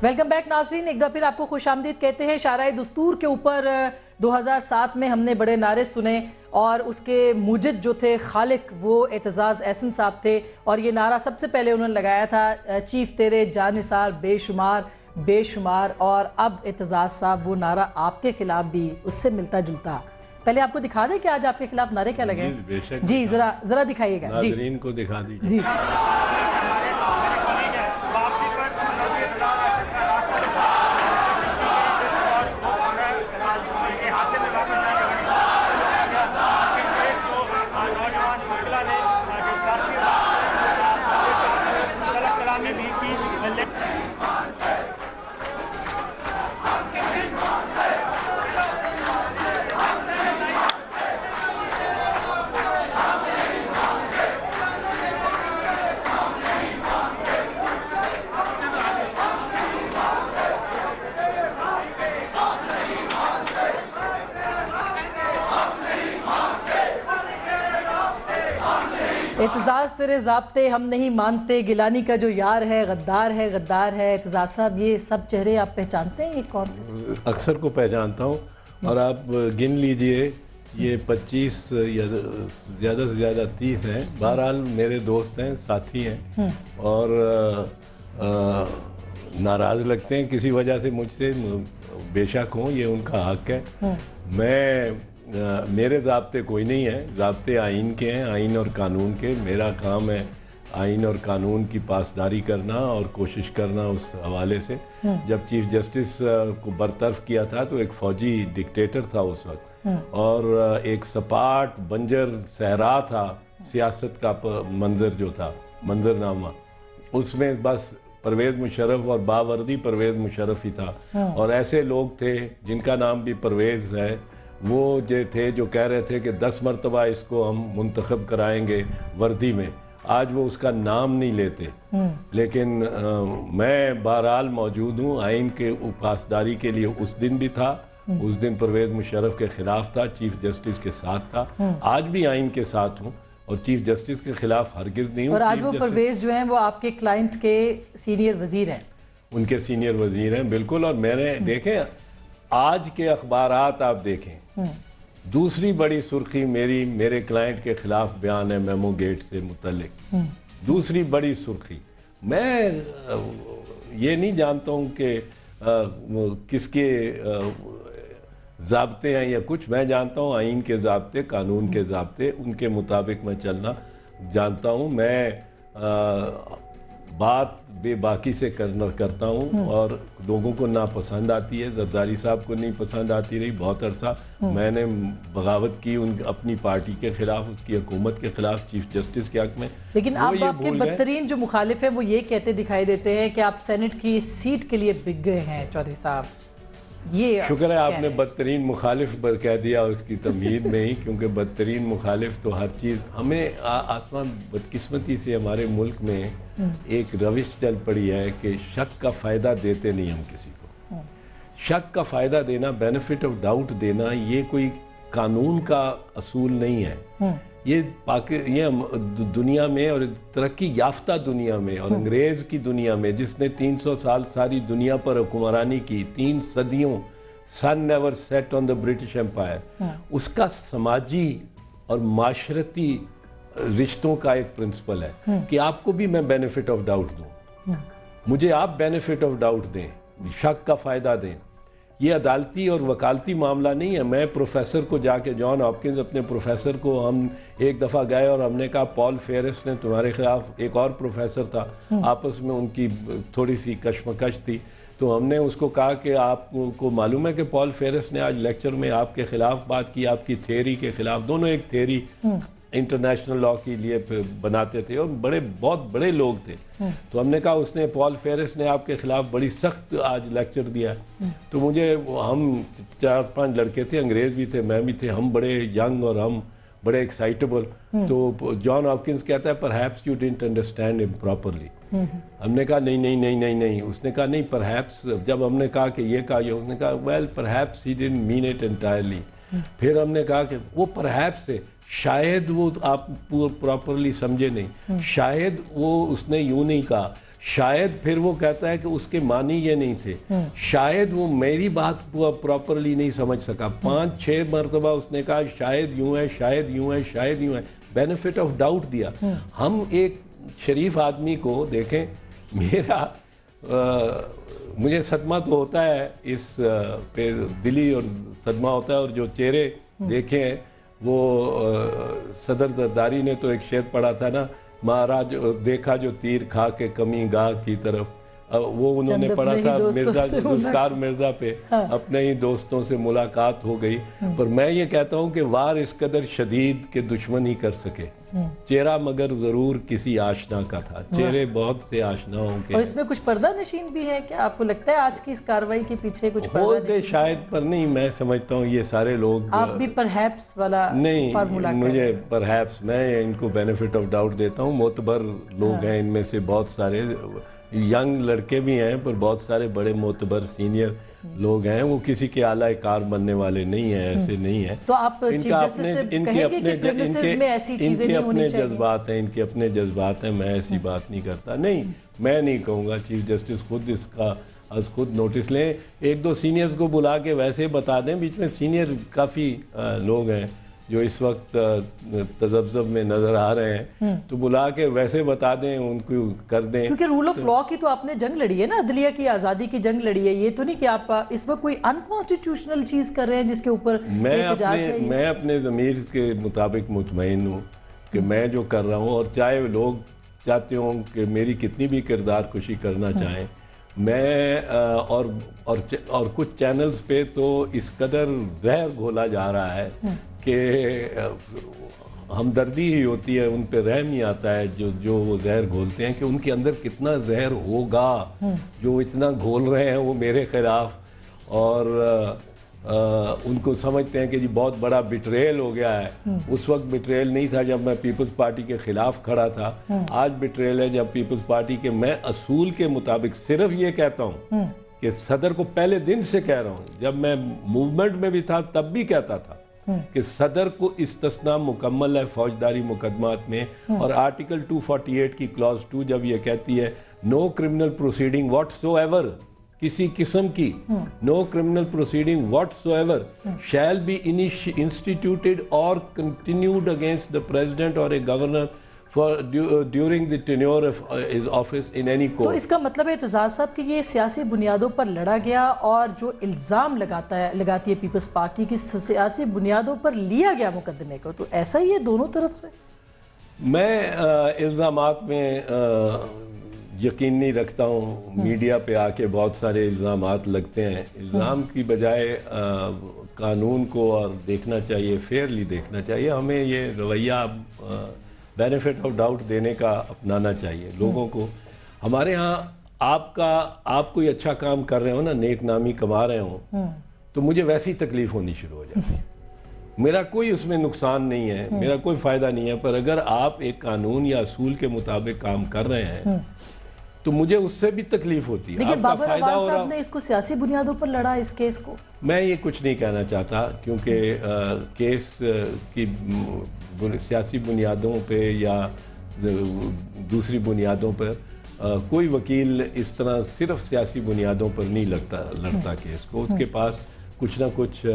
Welcome back ناظرین، ایک دفعہ پھر آپ کو خوش آمدید کہتے ہیں۔ شارع دستور کے اوپر 2007 میں ہم نے بڑے نعرے سنے اور اس کے موجد جو تھے خالق وہ اعتزاز احسن صاحب تھے، اور یہ نعرہ سب سے پہلے انہوں نے لگایا تھا چیف تیرے جان نثار بے شمار بے شمار، اور اب اعتزاز صاحب وہ نعرہ آپ کے خلاف بھی اس سے ملتا جلتا۔ پہلے آپ کو دکھا دیں کہ آج آپ کے خلاف نعرے کیا لگے ہیں؟ جی ذرا دکھائیے گا، ناظرین کو دکھا دیجیے۔ جی اعتزاز تیرے ضابطے ہم نہیں مانتے، گیلانی کا جو یار ہے غدار ہے غدار ہے۔ اعتزاز صاحب یہ سب چہرے آپ پہچانتے ہیں؟ یہ کون سے؟ اکثر کو پہچانتا ہوں، اور آپ گن لیجئے یہ 25 یا زیادہ سے زیادہ 30 ہیں۔ بہرحال میرے دوست ہیں، ساتھی ہیں، اور ناراض لگتے ہیں کسی وجہ سے مجھ سے، بے شک ہوں، یہ ان کا حق ہے۔ میرے ضابطے کوئی نہیں ہیں، ضابطے آئین کے ہیں، آئین اور قانون کے۔ میرا کام ہے آئین اور قانون کی پاسداری کرنا اور کوشش کرنا اس حوالے سے۔ جب چیف جسٹس کو برطرف کیا تھا تو ایک فوجی ڈکٹیٹر تھا اس وقت، اور ایک سپاٹ بنجر صحرا تھا سیاست کا منظر جو تھا، منظرنامہ، اس میں بس پرویز مشرف اور باوردی پرویز مشرف ہی تھا۔ اور ایسے لوگ تھے جن کا نام بھی پرویز ہے، وہ جو تھے جو کہہ رہے تھے کہ 10 مرتبہ اس کو ہم منتخب کرائیں گے وردی میں، آج وہ اس کا نام نہیں لیتے۔ لیکن میں بہرحال موجود ہوں، آئین کے پاسداری کے لیے اس دن بھی تھا، اس دن پرویز مشرف کے خلاف تھا، چیف جسٹس کے ساتھ تھا، آج بھی آئین کے ساتھ ہوں اور چیف جسٹس کے خلاف ہرگز نہیں ہوں۔ اور آج وہ پرویز جو ہیں وہ آپ کے کلائنٹ کے سینئر وزیر ہیں؟ ان کے سینئر وزیر ہیں، بالکل۔ اور میں نے دیکھیں آج کے اخبارات آپ دیکھیں، دوسری بڑی سرخی میرے کلائنٹ کے خلاف بیان ہے میمو گیٹ سے متعلق، دوسری بڑی سرخی۔ میں یہ نہیں جانتا ہوں کہ کس کے ضابطے ہیں یا کچھ، میں جانتا ہوں آئین کے ضابطے، قانون کے ضابطے، ان کے مطابق میں چلنا جانتا ہوں۔ میں بات بے باکی سے کرتا ہوں، اور لوگوں کو ناپسند آتی ہے۔ زرداری صاحب کو نہیں پسند آتی رہی بہت عرصہ۔ میں نے بغاوت کی اپنی پارٹی کے خلاف، اس کی حکومت کے خلاف، چیف جسٹس کے حق میں۔ لیکن آپ کے بدترین جو مخالف ہیں وہ یہ کہتے دکھائی دیتے ہیں کہ آپ سینٹ کی سیٹ کے لیے بک گئے ہیں چودھری صاحب۔ یہ شکر ہے آپ نے بدترین مخالف کہہ دیا اس کی تمہید میں ہی، کیونکہ بدترین مخالف تو ہر چیز ہمیں آسمان بدقسمتی سے ہمارے ملک میں ایک روش چل پڑی ہے کہ شک کا فائدہ دیتے نہیں ہم کسی کو۔ شک کا فائدہ دینا، بینیفٹ آف ڈاؤٹ دینا، یہ کوئی قانون کا اصول نہیں ہے۔ یہ دنیا میں، اور ترقی یافتہ دنیا میں اور انگریز کی دنیا میں، جس نے 300 سال ساری دنیا پر حکمرانی کی، 3 صدیوں، sun never set on the British empire, اس کا سماجی اور معاشرتی رشتوں کا ایک پرنسپل ہے کہ آپ کو بھی میں بینیفٹ آف ڈاؤٹ دوں، مجھے آپ بینیفٹ آف ڈاؤٹ دیں، شک کا فائدہ دیں۔ یہ عدالتی اور وکالتی معاملہ نہیں ہے۔ میں پروفیسر کو جا کے، جان ہاپکنز اپنے پروفیسر کو، ہم ایک دفعہ گئے اور ہم نے کہا پال فیرس نے تمہارے خلاف، ایک اور پروفیسر تھا، آپس میں ان کی تھوڑی سی کشمکش تھی، تو ہم نے اس کو کہا کہ آپ کو معلوم ہے کہ پال فیرس نے آج لیکچر میں آپ کے خلاف بات کی، آپ کی تھیوری کے خلاف۔ دونوں ایک تھیوری انٹرنیشنل لاء کے لیے بناتے تھے، اور بہت بڑے لوگ تھے۔ تو ہم نے کہا اس نے، پال فیرس نے آپ کے خلاف بڑی سخت آج لیکچر دیا۔ تو ہم 4-5 لڑکے تھے، انگریز بھی تھے، میں بھی تھے، ہم بڑے ینگ اور ہم بڑے ایکسائٹیبل۔ تو جان ہاپکنز کہتا ہے پرہیپس یو ڈنٹ انڈرسٹینڈ ہم پراپرلی۔ ہم نے کہا نہیں۔ اس نے کہا نہیں، پرہیپس، جب ہم نے کہا کہ یہ کہا، اس نے کہا well perhaps he didn't mean it entirely. پھر ہم نے کہا کہ وہ پرہیپس سے شاید وہ آپ پراپرلی سمجھے نہیں، شاید وہ اس نے یوں نہیں کہا، شاید پھر وہ کہتا ہے کہ اس کے معنی یہ نہیں تھے، شاید وہ میری بات پراپرلی نہیں سمجھ سکا، 5-6 مرتبہ اس نے کہا شاید یوں ہے، شاید یوں ہے، شاید یوں ہے، بینیفٹ آف ڈاؤٹ دیا۔ ہم ایک شریف آدمی کو دیکھیں، مجھے صدمہ تو ہوتا ہے اس پہ، دلی اور صدمہ ہوتا ہے، اور جو چہرے دیکھے ہیں وہ صدر زرداری نے تو ایک شعر پڑھا تھا نا، مہاراج دیکھا جو تیر کھا کے کمی گاہ کی طرف، وہ انہوں نے پڑھا تھا مرزا ذوالفقار مرزا پہ، اپنے ہی دوستوں سے ملاقات ہو گئی۔ پر میں یہ کہتا ہوں کہ وار اس قدر شدید کہ دشمن ہی کر سکے، چہرہ مگر ضرور کسی آشنا کا تھا، چہرے بہت سے آشناؤں کے۔ اور اس میں کچھ پردہ نشین بھی ہے کیا؟ آپ کو لگتا ہے آج کی اس کارروائی کے پیچھے کچھ پردہ نشین؟ شاید پر نہیں، میں سمجھتا ہوں یہ سارے لوگ، آپ بھی پرہیپس والا فارمولا نہیں، مجھے پرہیپس، میں ان کو بینیفٹ آف ڈاؤٹ دیتا ہوں، معتبر لوگ ہیں ان میں سے، بہت سارے ینگ لڑکے بھی ہیں، پر بہت سارے بڑے معتبر سینئر لوگ ہیں، وہ کسی کے اعلیٰ کار بننے والے نہیں ہیں، ایسے نہیں ہیں۔ تو آپ چیف جسٹس سے کہیں گے کہ پریمیسز میں ایسی چیزیں نہیں ہونی چاہیے؟ جذبات ہیں ان کے، اپنے جذبات ہیں، میں ایسی بات نہیں کرتا، نہیں میں نہیں کہوں گا، چیف جسٹس خود اس کا از خود نوٹس لیں، 1-2 سینئرز کو بلا کے ویسے بتا دیں، بیچ میں سینئر کافی لوگ ہیں جو اس وقت تذبذب میں نظر آ رہے ہیں، تو بلا کے ویسے بتا دیں، ان کو کر دیں، کیونکہ رول آف لاء کی تو آپ نے جنگ لڑی ہے نا، عدلیہ کی آزادی کی جنگ لڑی ہے، یہ تو نہیں کہ آپ اس وقت کوئی انکانسٹیٹیوشنل چیز کر رہے ہیں جس کے اوپر احتجاج ہے۔ میں اپنے ضمیر کے مطابق مطمئن ہوں کہ میں جو کر رہا ہوں، اور چاہے لوگ چاہتے ہوں کہ میری کتنی بھی کردار کشی کرنا چاہیں، میں اور کچھ چینلز پہ تو اس قدر زہر گھولا جا رہا ہے کہ ہمدردی ہی ہوتی ہے، ان پہ رحم ہی آتا ہے جو وہ زہر گھولتے ہیں، کہ ان کے اندر کتنا زہر ہوگا جو اتنا گھول رہے ہیں وہ میرے خلاف، اور ان کو سمجھتے ہیں کہ جی بہت بڑا بٹریل ہو گیا ہے۔ اس وقت بٹریل نہیں تھا جب میں پیپلز پارٹی کے خلاف کھڑا تھا، آج بٹریل ہے جب پیپلز پارٹی کے، میں اصول کے مطابق صرف یہ کہتا ہوں کہ صدر کو پہلے دن سے کہہ رہا ہوں، جب میں موومنٹ میں بھی تھا تب بھی کہتا تھا کہ صدر کو استثناء مکمل ہے فوجداری مقدمات میں، اور آرٹیکل 248 کی کلاس 2 جب یہ کہتی ہے no criminal proceeding whatsoever, کسی قسم کی no criminal proceeding whatsoever shall be instituted اور کنٹینیوڈ اگینسٹ دا پریزیڈنٹ اور a governor during the tenure of his office in any court. تو اس کا مطلب ہے اعتزاز صاحب کہ یہ سیاسی بنیادوں پر لڑا گیا، اور جو الزام لگاتی ہے پیپلز پارٹی کی، سیاسی بنیادوں پر لیا گیا مقدمے کو، تو ایسا ہی ہے دونوں طرف سے؟ میں الزامات میں یقین نہیں رکھتا ہوں، میڈیا پہ آ کے بہت سارے الزامات لگتے ہیں، الزام کی بجائے قانون کو اور دیکھنا چاہیے، فیئرلی دیکھنا چاہیے، ہمیں یہ رویہ بینیفٹ آف ڈاؤٹ دینے کا اپنانا چاہیے لوگوں کو۔ ہمارے ہاں آپ کوئی اچھا کام کر رہے ہو نا، نیک نامی کما رہے ہوں، تو مجھے ویسی تکلیف ہونی شروع ہو جاتی ہے، میرا کوئی اس میں نقصان نہیں ہے، میرا کوئی فائدہ نہیں ہے، پر اگر آپ ایک قانون یا اصول کے مطابق کام کر رہے ہیں تو مجھے اس سے بھی تکلیف ہوتی ہے۔ لیکن بابر اعوان صاحب نے اس کو سیاسی بنیادوں پر لڑا، اس کیس کو۔ میں یہ کچھ نہیں کہنا چاہتا، کیونکہ کیس کی سیاسی بنیادوں پہ یا دوسری بنیادوں پر کوئی وکیل اس طرح صرف سیاسی بنیادوں پر نہیں لڑتا کیس کو، اس کے پاس کچھ نہ کچھ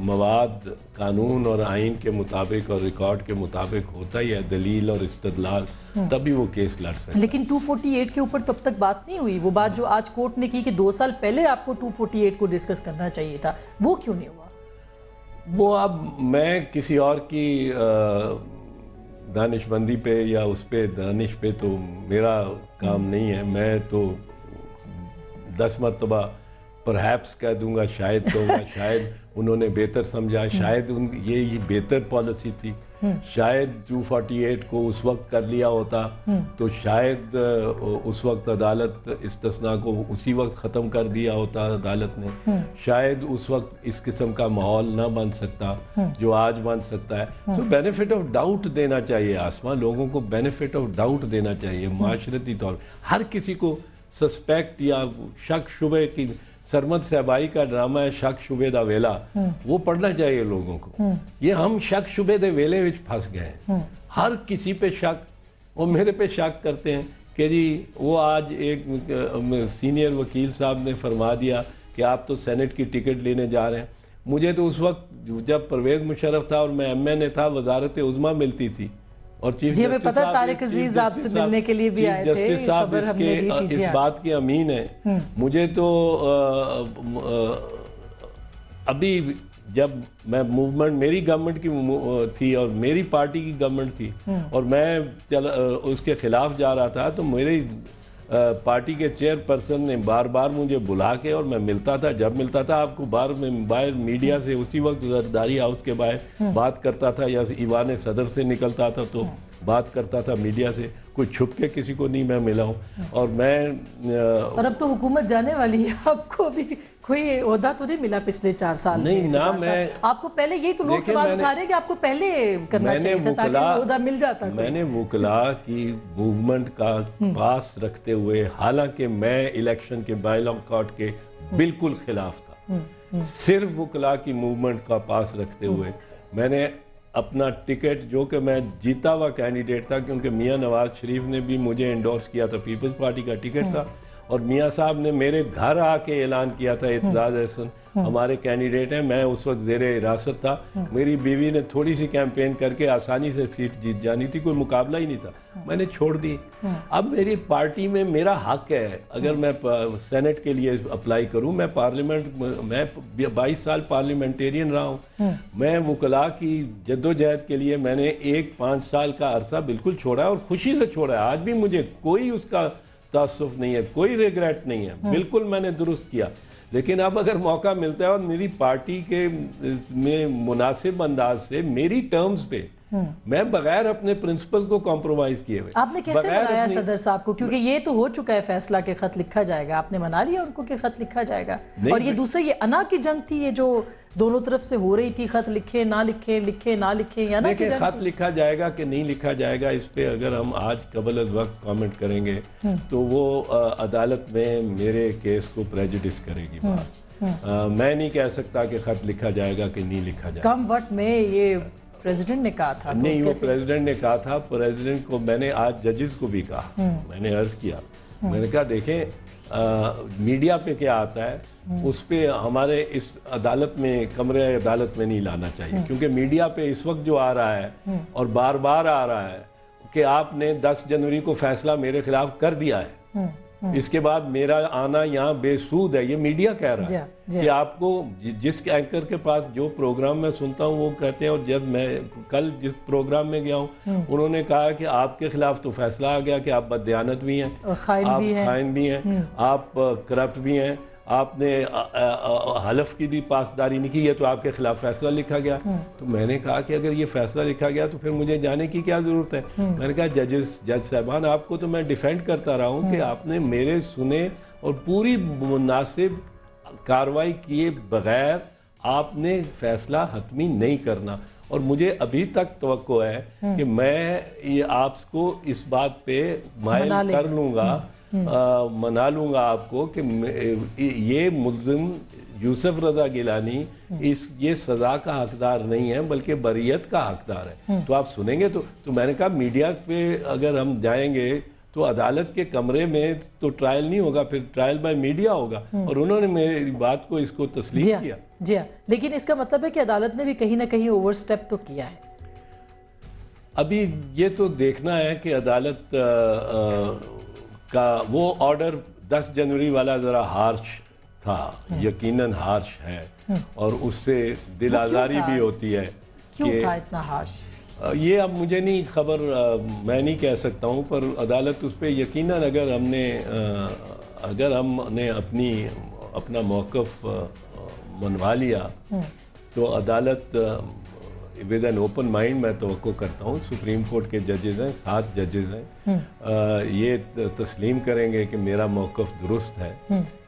مواد قانون اور آئین کے مطابق اور ریکارڈ کے مطابق ہوتا ہی ہے، دلیل اور استدلال، تبھی وہ کیس لڑ سکتا ہے۔ لیکن 248 کے اوپر تب تک بات نہیں ہوئی، وہ بات جو آج کورٹ نے کی کہ 2 سال پہلے آپ کو 248 کو ڈسکس کرنا چاہیے تھا، وہ کیوں نہیں ہوا؟ وہ اب میں کسی اور کی دانش مندی پہ یا اس پہ دانش پہ تو میرا کام نہیں ہے، میں تو 10 مرتبہ پرہیپس کہہ دوں گا، شاید کہوں گا، شاید انہوں نے بہتر سمجھا، شاید یہ بہتر پالیسی تھی، شاید 248 کو اس وقت کر لیا ہوتا تو شاید اس وقت عدالت استثناء کو اسی وقت ختم کر دیا ہوتا عدالت نے، شاید اس وقت اس قسم کا ماحول نہ بن سکتا جو آج بن سکتا ہے۔ سو بینیفٹ آف ڈاؤٹ دینا چاہیے، آسمان لوگوں کو بینیفٹ آف ڈاؤٹ دینا چاہیے معاشرتی طور پر۔ ہر کسی کو سسپیکٹ یا شک شبے کی، سرمد صاحبائی کا ڈرامہ ہے شک شبے دا ویلا، وہ پڑھنا چاہیے لوگوں کو۔ یہ ہم شک شبے دے ویلے وچ پھنس گئے ہیں، ہر کسی پہ شک، وہ میرے پہ شک کرتے ہیں کہ جی وہ آج ایک سینئر وکیل صاحب نے فرما دیا کہ آپ تو سینٹ کی ٹکٹ لینے جا رہے ہیں. مجھے تو اس وقت جب پرویز مشرف تھا اور میں ایم این اے تھا وزارت عظمیٰ ملتی تھی اور چیف جی ہمیں پتہ طارق عزیز آپ سے ملنے کے لیے بھی آئے تھے. جسٹس صاحب اس بات کے امین ہیں. مجھے تو ابھی جب میں موومنٹ میری گورنمنٹ کی تھی اور میری پارٹی کی گورنمنٹ تھی اور میں اس کے خلاف جا رہا تھا تو میری پارٹی کے چیئر پرسن نے بار بار مجھے بلا کے اور میں ملتا تھا. جب ملتا تھا آپ کو باہر میڈیا سے اسی وقت زرداری ہاؤس کے باہر بات کرتا تھا یا ایوان صدر سے نکلتا تھا تو بات کرتا تھا میڈیا سے. کوئی چھپ کے کسی کو نہیں میں ملا ہوں. اور میں اور اب تو حکومت جانے والی ہے, آپ کو بھی کوئی عہدہ تو نہیں ملا پچھلے 4 سال میں؟ نہیں نا, میں آپ کو پہلے یہی تو لوگ سوال اٹھا رہے ہیں کہ آپ کو پہلے کرنا چاہیے تھا تاکہ عہدہ مل جاتا. میں نے وکلاء کی موومنٹ کا پاس رکھتے ہوئے, حالانکہ میں الیکشن کے بائیکاٹ کے بالکل خلاف تھا, صرف وکلاء کی موومنٹ کا پاس رکھتے ہوئے میں نے اپنا ٹکٹ, جو کہ میں جیتا ہوا کینڈیڈیٹ تھا کیونکہ میاں نواز شریف نے بھی مجھے انڈورس کیا تھا, پیپلز پارٹی کا ٹکٹ تھا, اور میاں صاحب نے میرے گھر آ کے اعلان کیا تھا اعتزاز احسن ہمارے کینڈیڈیٹ ہیں. میں اس وقت زیر حراست تھا. میری بیوی نے تھوڑی سی کیمپین کر کے آسانی سے سیٹ جیت جانی تھی, کوئی مقابلہ ہی نہیں تھا, میں نے چھوڑ دی. اب میری پارٹی میں میرا حق ہے اگر میں سینٹ کے لیے اپلائی کروں. میں پارلیمنٹ میں 22 سال پارلیمنٹیرین رہا ہوں. میں وکلاء کی جدوجہد کے لیے میں نے 5 سال کا عرصہ بالکل چھوڑا ہے اور خوشی سے چھوڑا ہے. آج بھی مجھے کوئی اس کا تعصب نہیں ہے, کوئی ریگریٹ نہیں ہے, بالکل میں نے درست کیا. لیکن اب اگر موقع ملتا ہے اور میری پارٹی کے میں مناسب انداز سے میری ٹرمز پہ میں بغیر اپنے پرنسپل کو کمپرومائز کیے ہوئے. آپ نے کیسے منایا صدر صاحب کو, کیونکہ یہ تو ہو چکا ہے فیصلہ کہ خط لکھا جائے گا, آپ نے منا لیا ان کو کہ خط لکھا جائے گا؟ اور یہ دوسرا یہ انا کی جنگ تھی, یہ جو دونوں طرف سے ہو رہی تھی, خط لکھیں نہ لکھیں, لکھیں نہ لکھیں, یا نہ کہ خط لکھا جائے گا کہ نہیں لکھا جائے گا, اس پہ اگر ہم آج قبل از وقت کامنٹ کریں گے تو وہ عدالت میں میرے کیس کو پریجوڈس کرے گی بات. میں نہیں کہہ سکتا کہ خط لکھا جائے گا کہ نہیں لکھا جائے گا. کم وقت میں یہ پریزیڈنٹ نے کہا تھا, نہیں وہ پریزیڈنٹ نے کہا تھا. پریزیڈنٹ کو میں نے آج ججز کو بھی کہا, میں نے عرض کیا, میں نے کہا دیکھیں میڈیا پہ کیا آتا ہے اس پہ ہمارے اس عدالت میں, کمرے عدالت میں نہیں لانا چاہیے, کیونکہ میڈیا پہ اس وقت جو آ رہا ہے اور بار بار آ رہا ہے کہ آپ نے 10 جنوری کو فیصلہ میرے خلاف کر دیا ہے, اس کے بعد میرا آنا یہاں بے سود ہے. یہ میڈیا کہہ رہا ہے کہ آپ کو جس اینکر کے پاس جو پروگرام میں سنتا ہوں وہ کہتے ہیں, اور جب میں کل جس پروگرام میں گیا ہوں انہوں نے کہا کہ آپ کے خلاف تو فیصلہ آ گیا کہ آپ بددیانت بھی ہیں, آپ خائن بھی ہیں, آپ کرپٹ بھی ہیں, آپ نے حلف کی بھی پاسداری نہیں کی, یہ تو آپ کے خلاف فیصلہ لکھا گیا. تو میں نے کہا کہ اگر یہ فیصلہ لکھا گیا تو پھر مجھے جانے کی کیا ضرورت ہے. میں نے کہا جج صاحبان, آپ کو تو میں ڈیفینڈ کرتا رہا ہوں کہ آپ نے میرے سنے اور پوری مناسب کارروائی کیے بغیر آپ نے فیصلہ حتمی نہیں کرنا. اور مجھے ابھی تک توقع ہے کہ میں یہ آپ کو اس بات پہ مائل کر لوں گا, منا لوں گا آپ کو کہ یہ ملزم یوسف رضا گیلانی یہ سزا کا حقدار نہیں ہے بلکہ بریت کا حقدار ہے. تو آپ سنیں گے تو میں نے کہا میڈیا پہ اگر ہم جائیں گے تو عدالت کے کمرے میں تو ٹرائل نہیں ہوگا, پھر ٹرائل بائی میڈیا ہوگا. اور انہوں نے میری بات کو اس کو تسلیم کیا. جی ہاں, لیکن اس کا مطلب ہے کہ عدالت نے بھی کہیں نہ کہیں اوور سٹیپ تو کیا ہے. ابھی یہ تو دیکھنا ہے کہ عدالت کا وہ آرڈر 10 جنوری والا ذرا ہارش تھا, یقیناً ہارش ہے, اور اس سے دل آزاری بھی ہوتی ہے. کیوں تھا اتنا ہارش؟ یہ اب مجھے نہیں خبر, میں نہیں کہہ سکتا ہوں, پر عدالت اس پہ یقیناً اگر ہم نے اپنا موقف منوا لیا تو عدالت ود این اوپن مائنڈ میں توقع کرتا ہوں, سپریم کورٹ کے ججز ہیں, 7 ججز ہیں, یہ تسلیم کریں گے کہ میرا موقف درست ہے